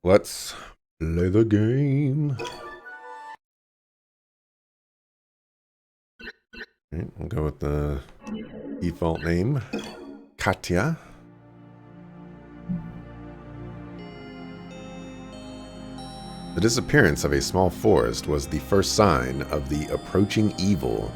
Let's play the game. Alright, we'll go with the default name, Katya. The disappearance of a small forest was the first sign of the approaching evil.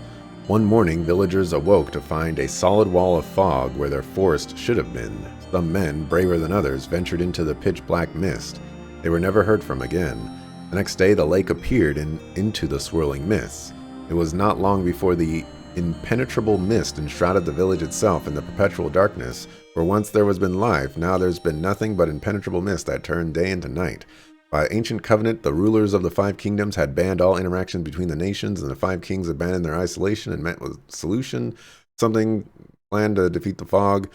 One morning, villagers awoke to find a solid wall of fog where their forest should have been. Some men, braver than others, ventured into the pitch-black mist. They were never heard from again. The next day, the lake appeared into the swirling mist. It was not long before the impenetrable mist enshrouded the village itself in the perpetual darkness. For once there has been life, now there's been nothing but impenetrable mist that turned day into night. By ancient covenant, the rulers of the five kingdoms had banned all interactions between the nations, and the five kings abandoned their isolation and met with solution. Something planned to defeat the fog.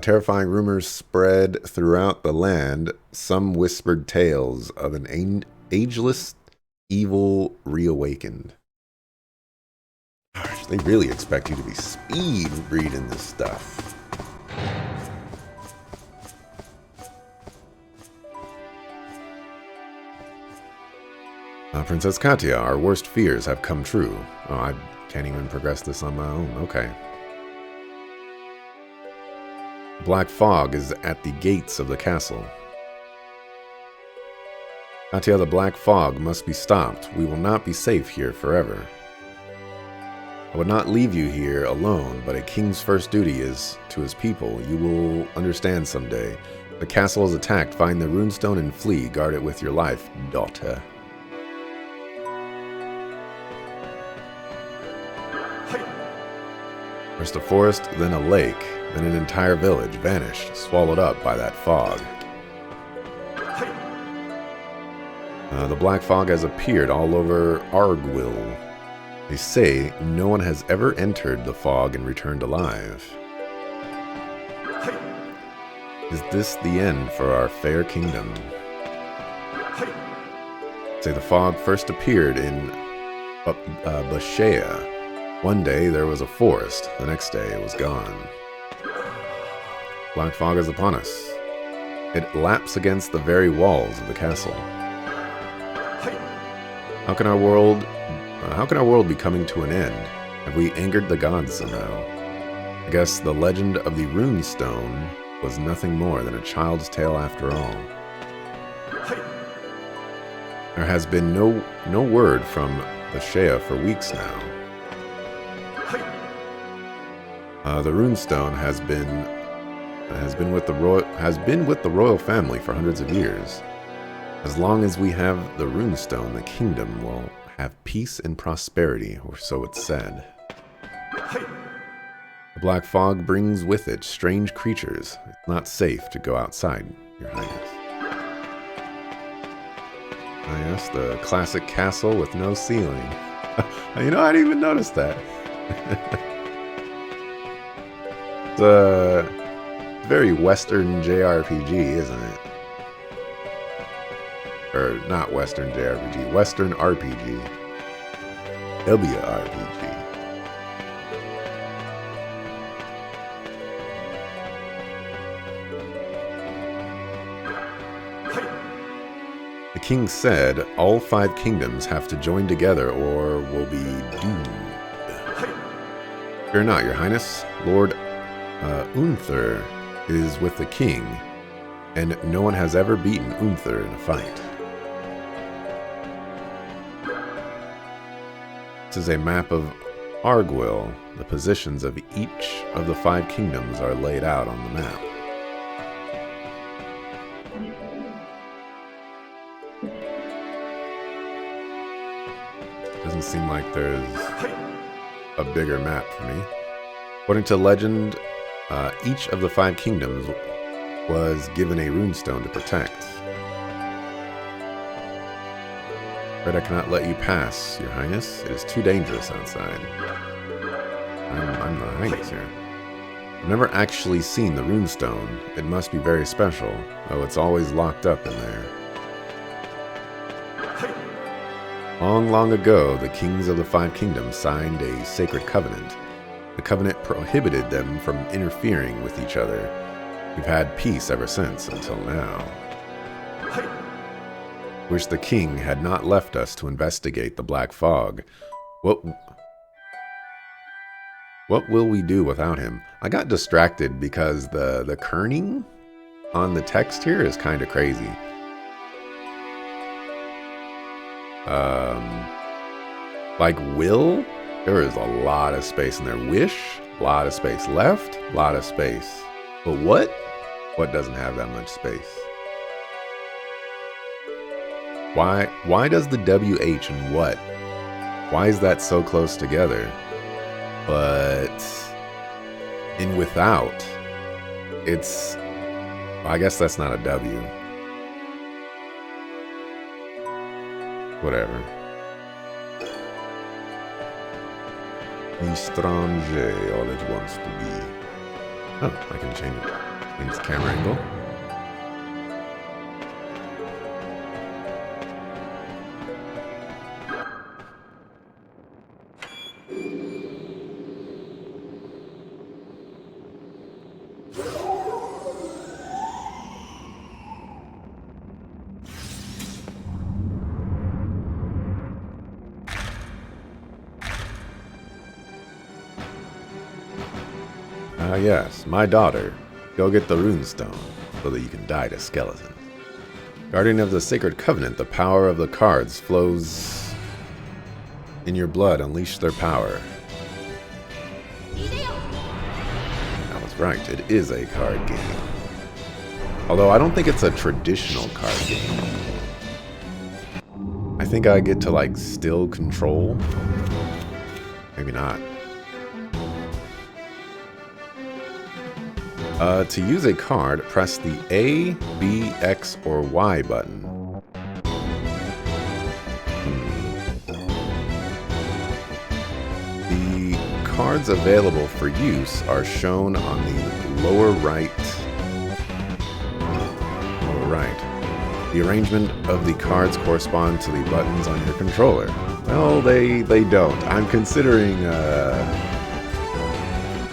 Terrifying rumors spread throughout the land. Some whispered tales of an ageless evil reawakened. Gosh, they really expect you to be speed reading this stuff. Princess Katya, our worst fears have come true. Oh, I can't even progress this on my own. Okay. Black fog is at the gates of the castle. Katya, the black fog must be stopped. We will not be safe here forever. I would not leave you here alone, but a king's first duty is to his people. You will understand someday. The castle is attacked. Find the runestone and flee. Guard it with your life, daughter. First a forest, then a lake, then an entire village vanished, swallowed up by that fog. The black fog has appeared all over Arguil. They say no one has ever entered the fog and returned alive. Is this the end for our fair kingdom? Say the fog first appeared in Bashea. One day there was a forest, the next day it was gone. Black fog is upon us. It laps against the very walls of the castle. How can our world be coming to an end? Have we angered the gods somehow? I guess the legend of the runestone was nothing more than a child's tale after all. There has been no word from Bashea for weeks now. The runestone has been with the royal family for hundreds of years. As long as we have the runestone, the kingdom will have peace and prosperity, or so it's said. The black fog brings with it strange creatures. It's not safe to go outside, Your Highness. Ah, yes, the classic castle with no ceiling. You know, I didn't even notice that. It's a very Western JRPG, isn't it? Or not Western JRPG, Western RPG. WRPG. The king said all five kingdoms have to join together or will be doomed. Fear not, Your Highness. Lord Unther is with the king, and no one has ever beaten Unther in a fight. This is a map of Arguil. The positions of each of the five kingdoms are laid out on the map. Doesn't seem like there's a bigger map for me. According to legend, each of the five kingdoms was given a runestone to protect. But I cannot let you pass, Your Highness. It is too dangerous outside. I'm the Highness here. I've never actually seen the runestone. It must be very special, though it's always locked up in there. Long, long ago, the kings of the five kingdoms signed a sacred covenant. The covenant prohibited them from interfering with each other. We've had peace ever since, until now. Wish the king had not left us to investigate the black fog. What will we do without him? I got distracted because the kerning on the text here is kind of crazy. Like will, there is a lot of space in there. Wish, a lot of space. Left, a lot of space. But what? What doesn't have that much space? Why does the WH and what? Why is that so close together? But in without, it's, I guess that's not a W. Whatever. Étranger, all it wants to be. Oh, I can change it. Change the camera angle. Ah yes, my daughter. Go get the runestone, so that you can die to skeletons. Guardian of the Sacred Covenant, the power of the cards flows in your blood. Unleash their power. I was right, it is a card game. Although I don't think it's a traditional card game. I think I get to, like, still control. Maybe not. To use a card, press the A, B, X, or Y button. The cards available for use are shown on the lower right. The arrangement of the cards correspond to the buttons on your controller. Well, they don't. I'm considering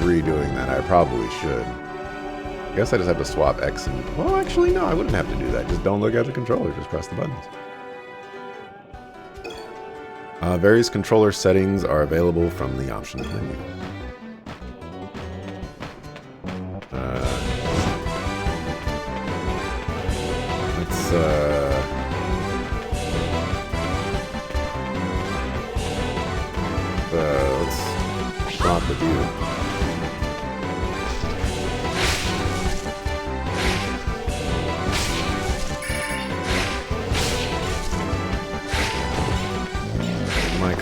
redoing that. I probably should. I guess I just have to swap X and... Well, actually, no, I wouldn't have to do that. Just don't look at the controller. Just press the buttons. Various controller settings are available from the options menu. Let's swap the view.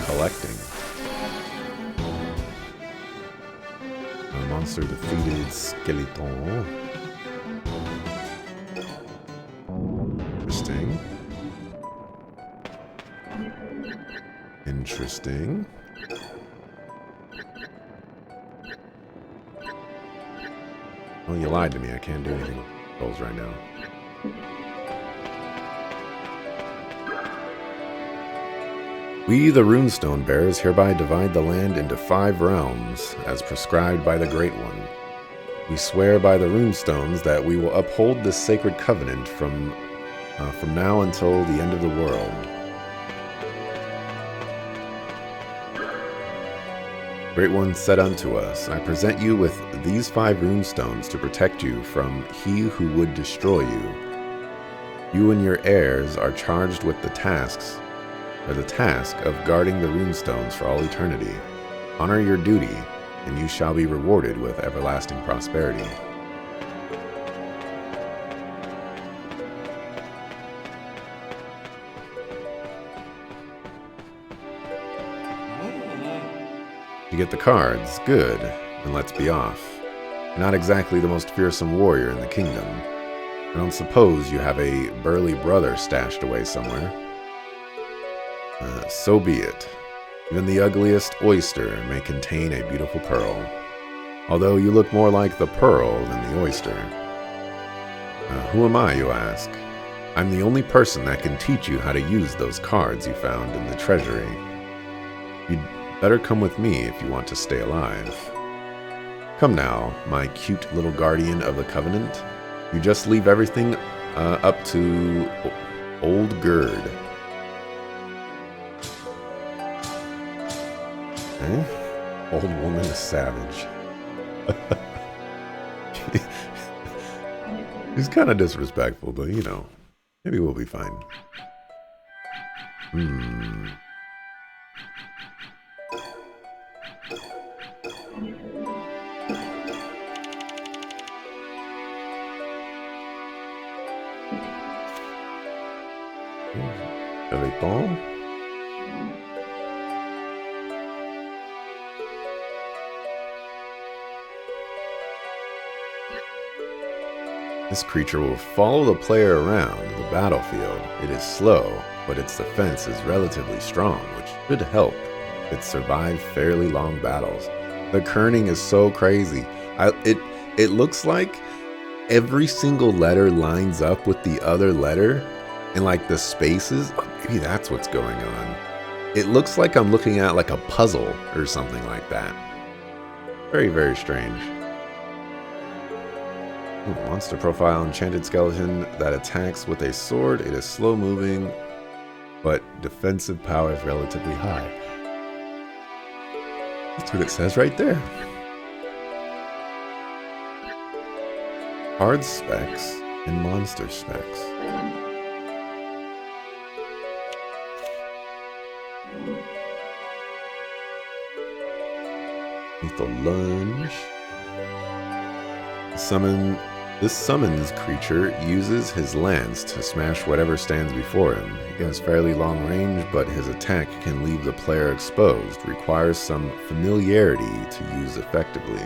Collecting. A monster defeated skeleton. Interesting. Interesting. Oh, you lied to me. I can't do anything with those right now. We, the Runestone Bearers, hereby divide the land into 5 realms, as prescribed by the Great One. We swear by the runestones that we will uphold this sacred covenant from now until the end of the world. Great One said unto us, I present you with these 5 runestones to protect you from he who would destroy you. You and your heirs are charged with the task of guarding the runestones for all eternity. Honor your duty, and you shall be rewarded with everlasting prosperity. You get the cards, good, then let's be off. You're not exactly the most fearsome warrior in the kingdom. I don't suppose you have a burly brother stashed away somewhere. So be it. Even the ugliest oyster may contain a beautiful pearl. Although you look more like the pearl than the oyster. Who am I, you ask? I'm the only person that can teach you how to use those cards you found in the treasury. You'd better come with me if you want to stay alive. Come now, my cute little guardian of the covenant. You just leave everything up to Old Gerd. Okay. Old woman is savage. He's kind of disrespectful, but you know, maybe we'll be fine. Elephant. This creature will follow the player around the battlefield. It is slow, but its defense is relatively strong, which should help it survive fairly long battles. The kerning is so crazy. It looks like every single letter lines up with the other letter, and like the spaces, maybe that's what's going on. It looks like I'm looking at like a puzzle or something like that. Very, very strange. Monster profile, enchanted skeleton that attacks with a sword. It is slow moving, but defensive power is relatively high. That's what it says right there. Card specs and monster specs. Lethal lunge. This summons creature uses his lance to smash whatever stands before him. He has fairly long range, but his attack can leave the player exposed. Requires some familiarity to use effectively.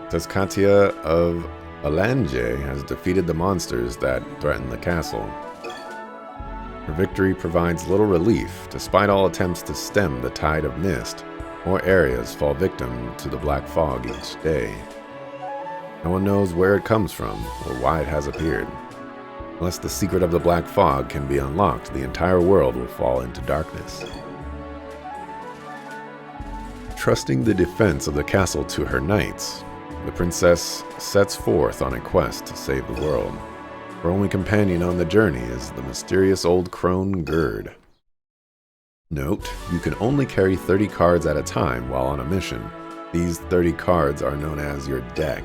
Tuscatia of Alange has defeated the monsters that threaten the castle. Her victory provides little relief. Despite all attempts to stem the tide of mist, more areas fall victim to the black fog each day. No one knows where it comes from or why it has appeared. Unless the secret of the black fog can be unlocked, the entire world will fall into darkness. Trusting the defense of the castle to her knights, the princess sets forth on a quest to save the world. Her only companion on the journey is the mysterious old crone Gerd. Note, you can only carry 30 cards at a time while on a mission. These 30 cards are known as your deck.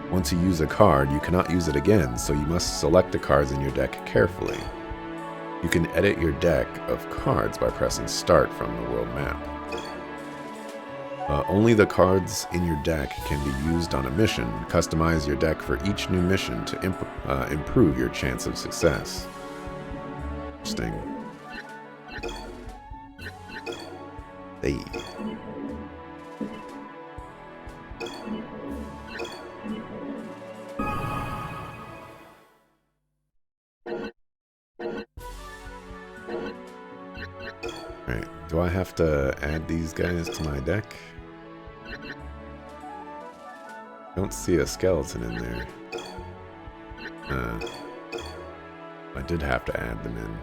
Once you use a card, you cannot use it again, so you must select the cards in your deck carefully. You can edit your deck of cards by pressing Start from the world map. Only the cards in your deck can be used on a mission. Customize your deck for each new mission to improve your chance of success. Interesting. Hey. Alright, do I have to add these guys to my deck? Don't see a skeleton in there. I did have to add them in.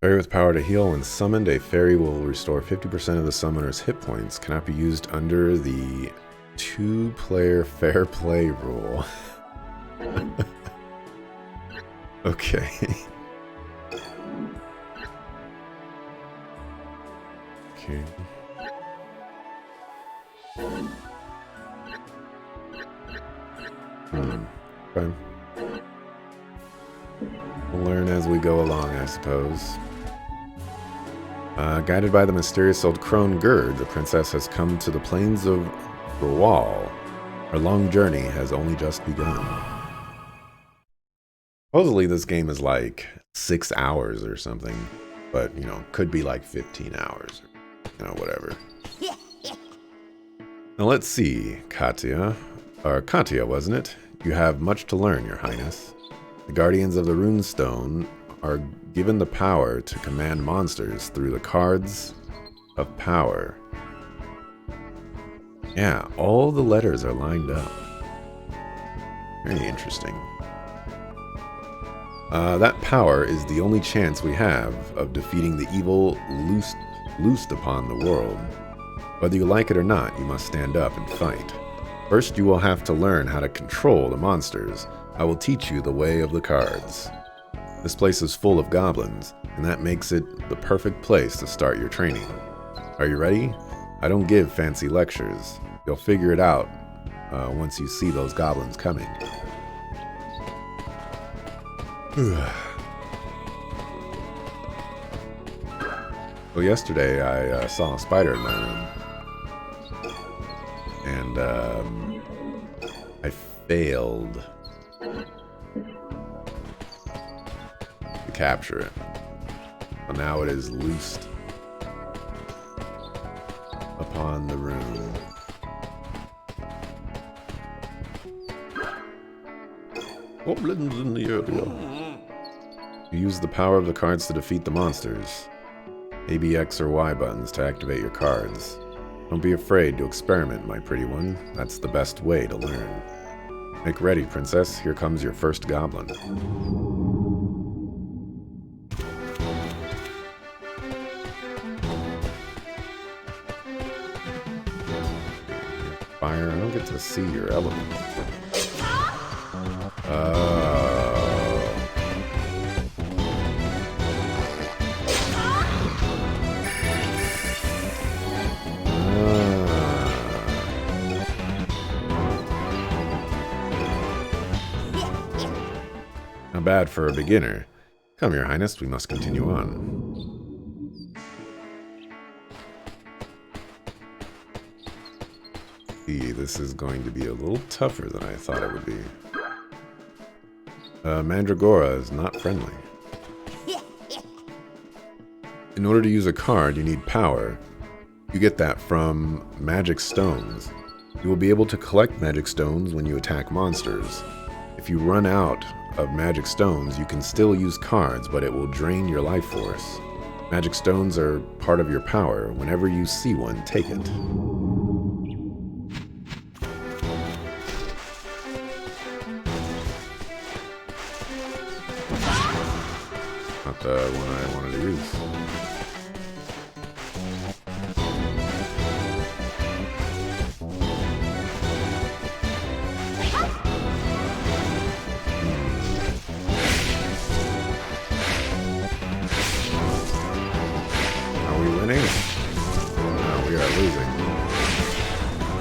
Fairy with power to heal. When summoned, a fairy will restore 50% of the summoner's hit points. Cannot be used under the 2-player fair play rule. Okay. Okay. Fine. We'll learn as we go along, I suppose. Guided by the mysterious old crone Gerd, the princess has come to the plains of Rawal. Her long journey has only just begun. Supposedly this game is like 6 hours or something, but, you know, could be like 15 hours, or, you know, whatever. Now let's see, Katya. Or Katya, wasn't it? You have much to learn, Your Highness. The Guardians of the Runestone are given the power to command monsters through the cards of power. Yeah, all the letters are lined up. Very interesting. That power is the only chance we have of defeating the evil loosed upon the world. Whether you like it or not, you must stand up and fight. First, you will have to learn how to control the monsters. I will teach you the way of the cards. This place is full of goblins, and that makes it the perfect place to start your training. Are you ready? I don't give fancy lectures. You'll figure it out once you see those goblins coming. Well, yesterday I saw a spider in my room. And I failed to capture it. But now it is loosed upon the room. Goblins in the area. You use the power of the cards to defeat the monsters. A, B, X, or Y buttons to activate your cards. Don't be afraid to experiment, my pretty one. That's the best way to learn. Make ready, princess. Here comes your first goblin. Fire, I don't get to see your element. Not bad for a beginner. Come, Your Highness, we must continue on. See, this is going to be a little tougher than I thought it would be. Mandragora is not friendly. In order to use a card, you need power. You get that from magic stones. You will be able to collect magic stones when you attack monsters. If you run out of magic stones, you can still use cards, but it will drain your life force. Magic stones are part of your power. Whenever you see one, take it. Not the one I wanted to use.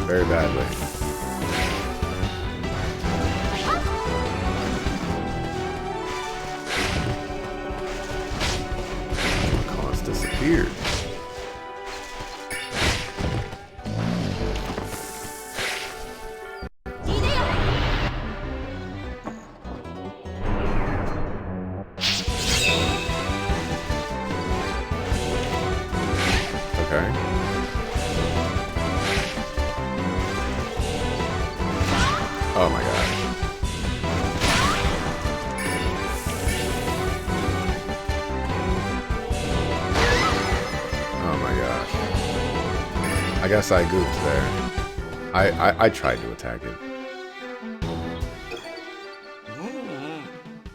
Very badly. The cause disappeared. Okay. Oh my god. Oh my gosh. I guess I goofed there. I tried to attack it.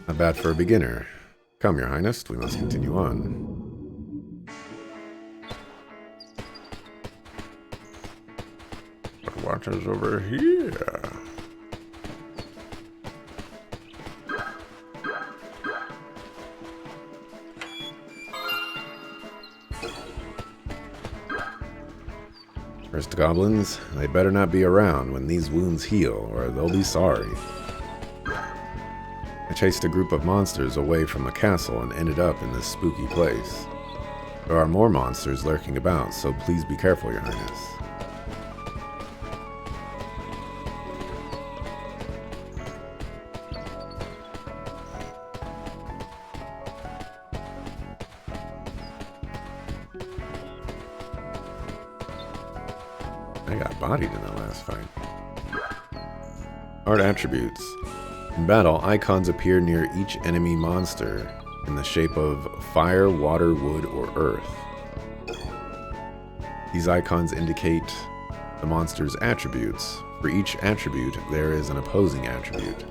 Not bad for a beginner. Come, Your Highness, we must continue on. What is over here? First goblins, they better not be around when these wounds heal, or they'll be sorry. I chased a group of monsters away from the castle and ended up in this spooky place. There are more monsters lurking about, so please be careful, Your Highness. I got bodied in that last fight. Art attributes. In battle, icons appear near each enemy monster in the shape of fire, water, wood, or earth. These icons indicate the monster's attributes. For each attribute, there is an opposing attribute.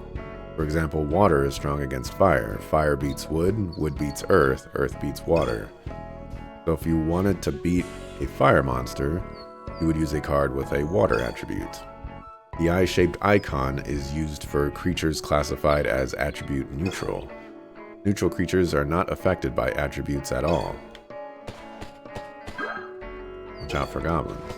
For example, water is strong against fire. Fire beats wood, wood beats earth, earth beats water. So if you wanted to beat a fire monster, you would use a card with a water attribute. The eye-shaped icon is used for creatures classified as attribute neutral. Neutral creatures are not affected by attributes at all. Watch out for goblins.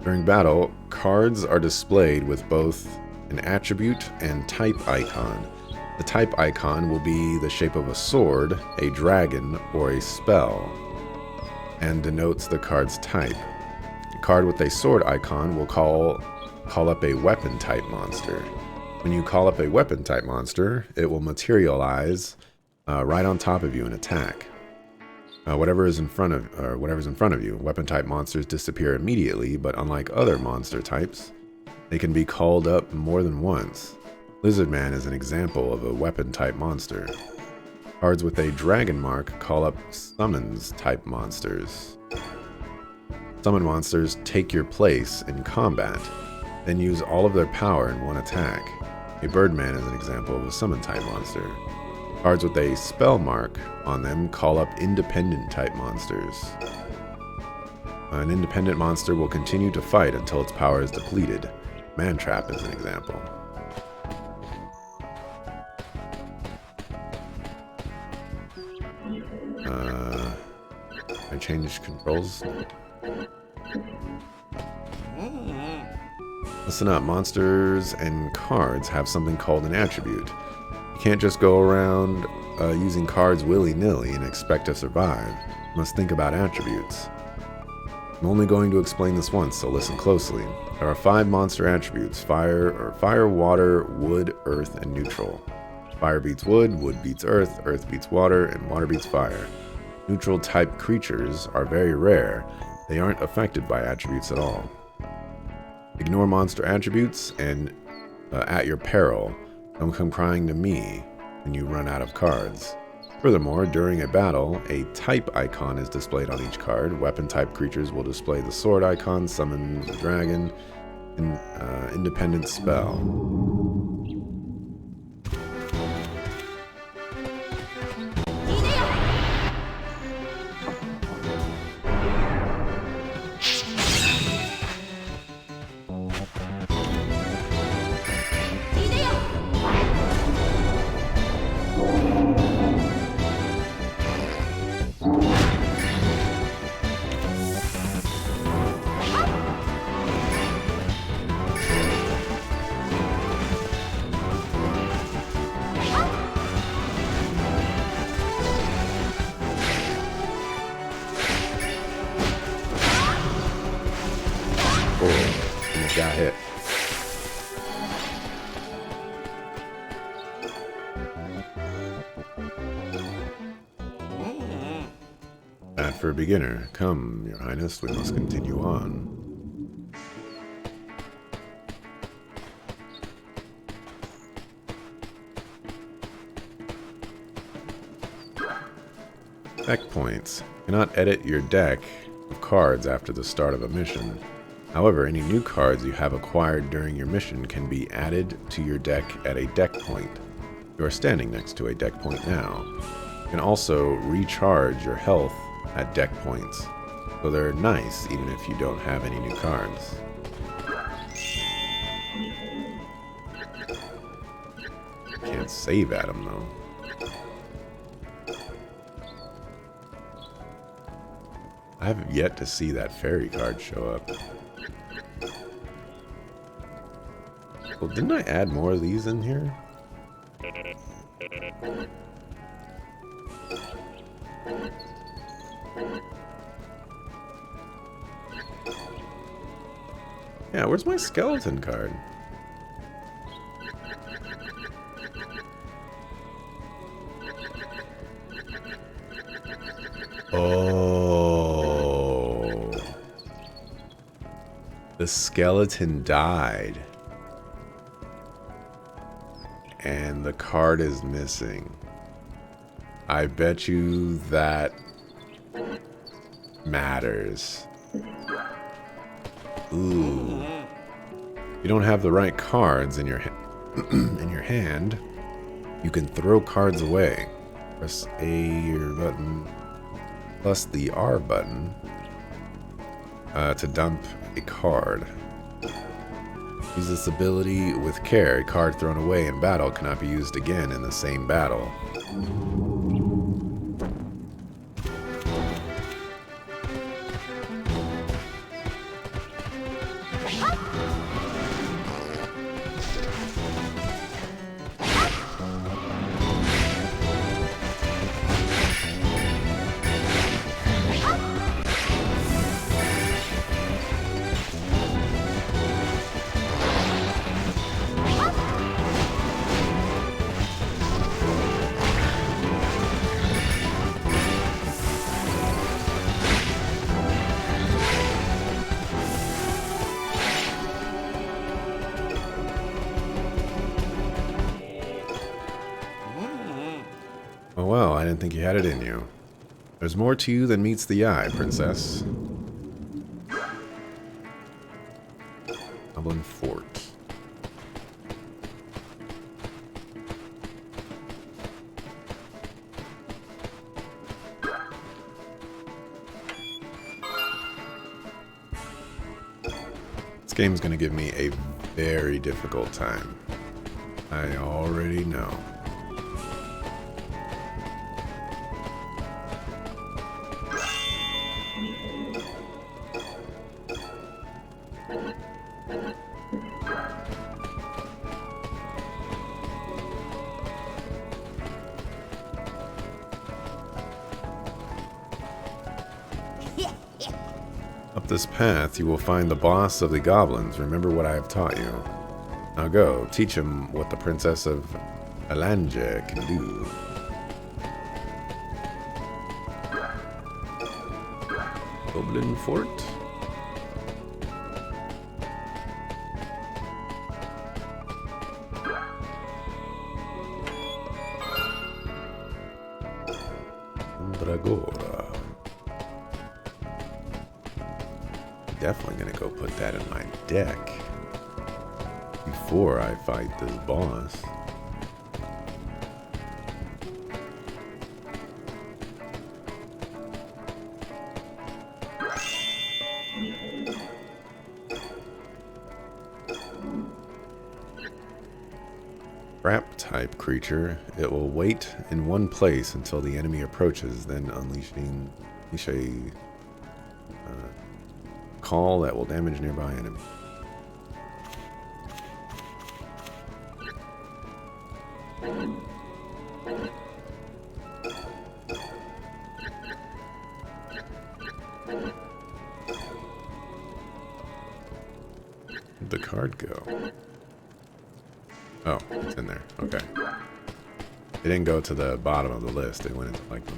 During battle, cards are displayed with both an attribute and type icon. The type icon will be the shape of a sword, a dragon, or a spell, and denotes the card's type. A card with a sword icon will call up a weapon type monster. When you call up a weapon type monster, it will materialize right on top of you and attack. Whatever's in front of you. Weapon type monsters disappear immediately, but unlike other monster types, they can be called up more than once. Lizardman is an example of a weapon type monster. Cards with a dragon mark call up summons type monsters. Summon monsters take your place in combat, then use all of their power in one attack. A Birdman is an example of a summon type monster. Cards with a spell mark on them call up independent type monsters. An independent monster will continue to fight until its power is depleted. Mantrap is an example. I changed controls. Listen up, monsters and cards have something called an attribute. You can't just go around using cards willy-nilly and expect to survive. You must think about attributes. I'm only going to explain this once, so listen closely. There are 5 monster attributes: fire, water, wood, earth, and neutral. Fire beats wood, wood beats earth, earth beats water, and water beats fire. Neutral type creatures are very rare. They aren't affected by attributes at all. Ignore monster attributes and at your peril. Don't come crying to me when you run out of cards. Furthermore, during a battle, a type icon is displayed on each card. Weapon type creatures will display the sword icon, summon the dragon, and independent spell. Got hit. Bad for a beginner. Come, Your Highness, we must continue on. Deck points. You cannot edit your deck of cards after the start of a mission. However, any new cards you have acquired during your mission can be added to your deck at a deck point. You are standing next to a deck point now. You can also recharge your health at deck points, so they're nice even if you don't have any new cards. Can't save at them though. I have yet to see that fairy card show up. Well, didn't I add more of these in here? Yeah, where's my skeleton card? Oh. The skeleton died. And the card is missing. I bet you that matters. Ooh. You don't have the right cards in your in your hand. You can throw cards away. Press A or button plus the R button to dump a card. Use this ability with care. A card thrown away in battle cannot be used again in the same battle. Oh well, I didn't think you had it in you. There's more to you than meets the eye, princess. Goblin Fort. This game's gonna give me a very difficult time. I already know. Up this path, you will find the boss of the goblins. Remember what I have taught you. Now go, teach him what the Princess of Alange can do. Goblin Fort? Dragora. Definitely gonna go put that in my deck before I fight this boss. Trap type creature. It will wait in one place until the enemy approaches, then unleash a call that will damage nearby enemy. Where'd the card go? Oh, it's in there. Okay. It didn't go to the bottom of the list. It went into like the...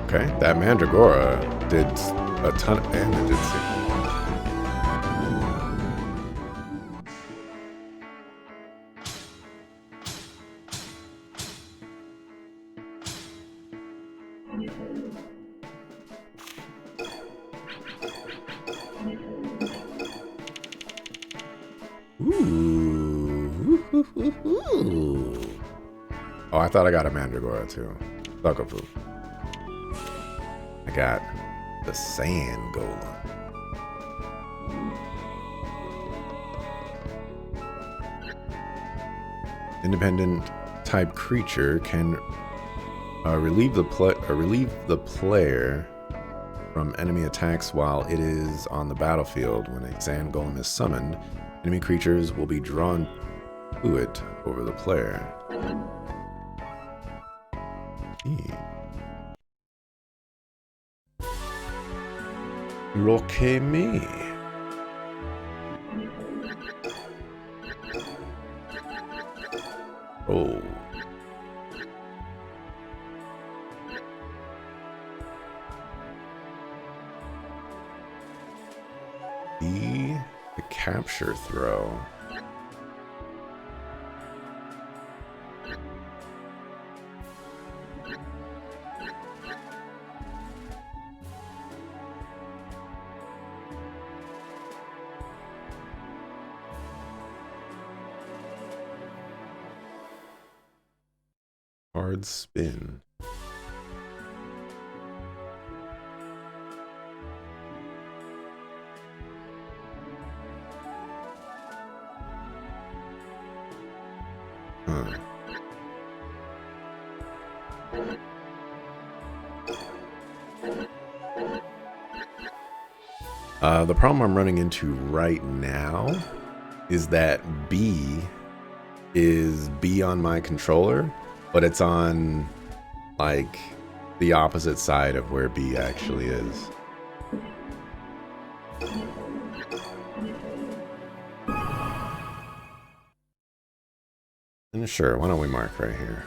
Okay, that Mandragora did a ton of damage, it seems. Ooh. Oh, I thought I got a Mandragora too. Suckerfoo. I got the Sand Golem. Independent type creature can relieve the player from enemy attacks while it is on the battlefield. When a Sand Golem is summoned, enemy creatures will be drawn to it over the player. Roque me. Oh. The capture throw. Hard spin. Huh. The problem I'm running into right now is that B is B on my controller, but it's on like the opposite side of where B actually is. And sure, why don't we mark right here?